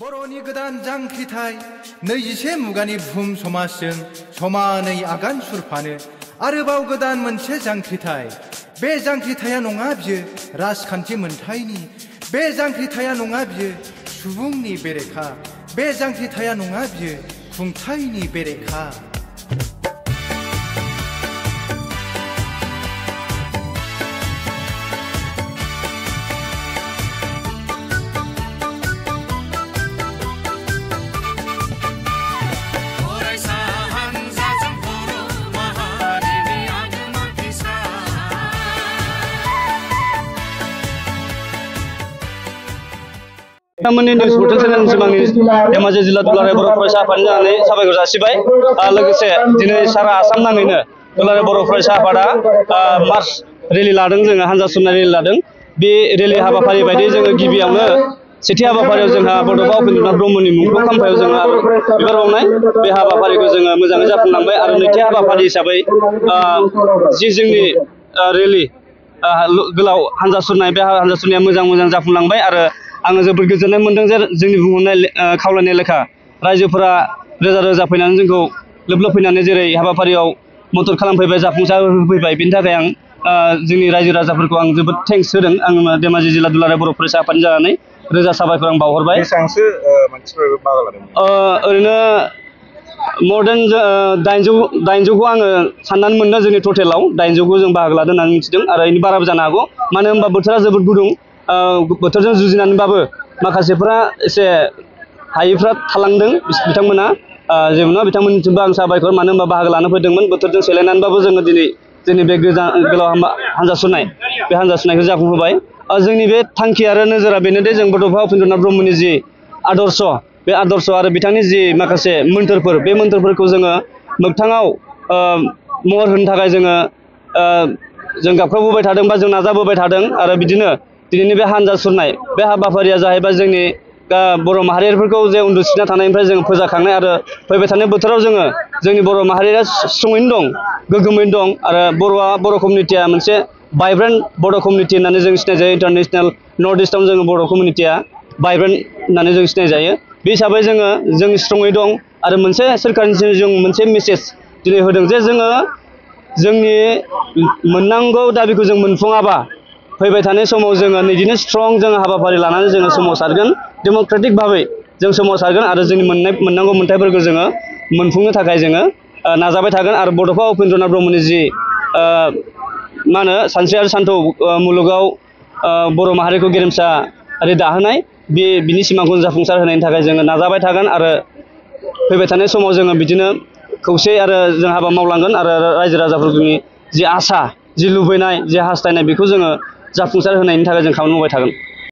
बर'नि गोदान जांख्रिथाय 21 मुगानि बुहुम समाजजों समानै आगान सुरफानो आरोबाव गोदान मोनसे जांख्रिथाय। बे जांख्रिथाया नङा बियो राजखान्थि मोनथायनि, बे जांख्रिथाया नङा बियो सुबुंनि बेरेखा, बे जांख्रिथाया नङा बियो खुंथायनि बेरेखा। नोंथांमोननि निउस पर्टेल चेनेलसिम आंनि धेमाजि जिल्ला दुलाराय बर' फरायसा आफादनि जानानै साबायखर जासिबाय। लोगोसे दिनै सारा आसाम नाङैनो दुलाराय बर' फरायसा आफादा मार्च रेलि लादों, जोङो हानजा सुरनाय रेलि लादों। बे रेलि हाबाफारि बायदि जोङो गिबियावनो सेथि हाबाफारियाव जोंहा बड'फा उपेन्द्रनाथ ब्रह्मनि मुंख्लं खाम्फायाव जोङो बिबार बावनाय बे हाबाफारिखौ जोङो मोजाङै जाफुंलांबाय। आरो नैथि हाबाफारि हिसाबै जि जोंनि रेलि गोलाव हानजा सुरनाय, बे हानजा सुरनाया मोजां जाफुंलांबाय। आरो आङो जोबोद गोजोननाय मोनदों जे जोंनि बुंहरनाय खावलायनाय लेखा रायजोफोरा रोजा फैनानै जोंखौ लोब फैनानै जेरै हाबाफारियाव मदद खालामफैबाय, जाफुंसार होफैबाय। बेनि थाखाय आं जोंनि रायजो राजाफोरखौ आं जोबोद थेंक्स होदों। आङो धेमाजि जिल्ला दुलाराय बर' फरायसा आफादनि जानानै रोजा साबायखर आं बावहरबाय। बेसेबांसो मानसिफोर बाहागो लादोंमोन? ओरैनो मर देन 800खौ आङो साननानै मोनदों। जोंनि टटेलाव 800खौ जों बाहागो लादों होननानै मिथिदों। आरो बेनि बाराबो जानो हागौ, मानो होनबा बोथोरा जोबोद गुदुं। बोथोरजों जुजिनानैबाबो माखासेफ्रा एसे हायैफ्रा थालांदों, बिथांमोना जेबो नङा, बिथांमोननिथिंबो आं साबायखर। मानो होनबा बाहागो लानो फैदोंमोन, बोथोरजों सेलायनानैबाबो जोङो दिनै जोंनि बे गोलाव हानजा सुरनाय, बे हानजा सुरनायखौ जाफुंहोबाय। जोंनि बे थांखि आरो नोजोरा बेनोदि जों बड'फा उपेन्द्रनाथ ब्रह्मनि जि आदर्श, बे आदर्श आरो बिथांनि जि माखासे मोन्थोरफोर, बे मोन्थोरफोरखौ जोङो मोगथाङाव महर होनो थाखाय जों गाबख्रावबोबाय थादों बा जों नाजाबोबाय थादों। आरो बिदिनो दिनैनि बे हानजा सुरनाय बे हाबाफारिया जाहैबाय जोंनि बर' माहारिफोरखौ जे उन्दुसिना थानायनिफ्राय जों फोजाखांनाय। आरो फैबाय थानाय बोथोराव जोंनि बर' माहारिया स्ट्रङैनो दं, गोग्गोमैनो दं। आरो बर' कमिउनिटिया मोनसे भाइब्रेन्ट बर' कमिउनिटि होननानै जों सिनायजायो। इन्टारनेसनेल नर्थ इस्टआव जोङो बर' कमिउनिटिया भाइब्रेन्ट होननानै जों सिनायजायो। बे हिसाबै जों स्ट्रङै दं। आरो मोनसे सोरखारनिसिम जों मोनसे मेसेज दिनै होदों जे जोङो जोंनि मोननांगौ दाबिखौ जों मोनफुङाबा फैबाय थानाय समाव जोङो बिदिनो स्ट्रं जोङो हाबाफारि लानानै जोङो सोमावसारगोन, डेम'क्रेटिक भाबै जों सोमावसारगोन। आरो जोंनि मोननांगौ मोन्थायफोरखौ जोङो मोनफुंनो थाखाय जोङो नाजाबाय थागोन। आरो बड'फा उपेन्द्रनाथ ब्रह्मनि जि सानस्रि आरो सानथौ मुलुगाव बर' माहारिखौ गेरेमसायै दाहोनाय, बिनि सिमांखौ जाफुंसार होनायनि थाखाय जोङो नाजाबाय थागोन। आरो फैबाय थानाय समाव जोङो बिदिनो खौसे आरो जों हाबा मावलांगोन। आरो रायजो राजाफोरनि जि आसा, जि लुबैनाय, जि हास्थायनाय, बेखौ जोङो जाफुंसार होनायनि थाखाय जों खामानि मावबाय थागोन।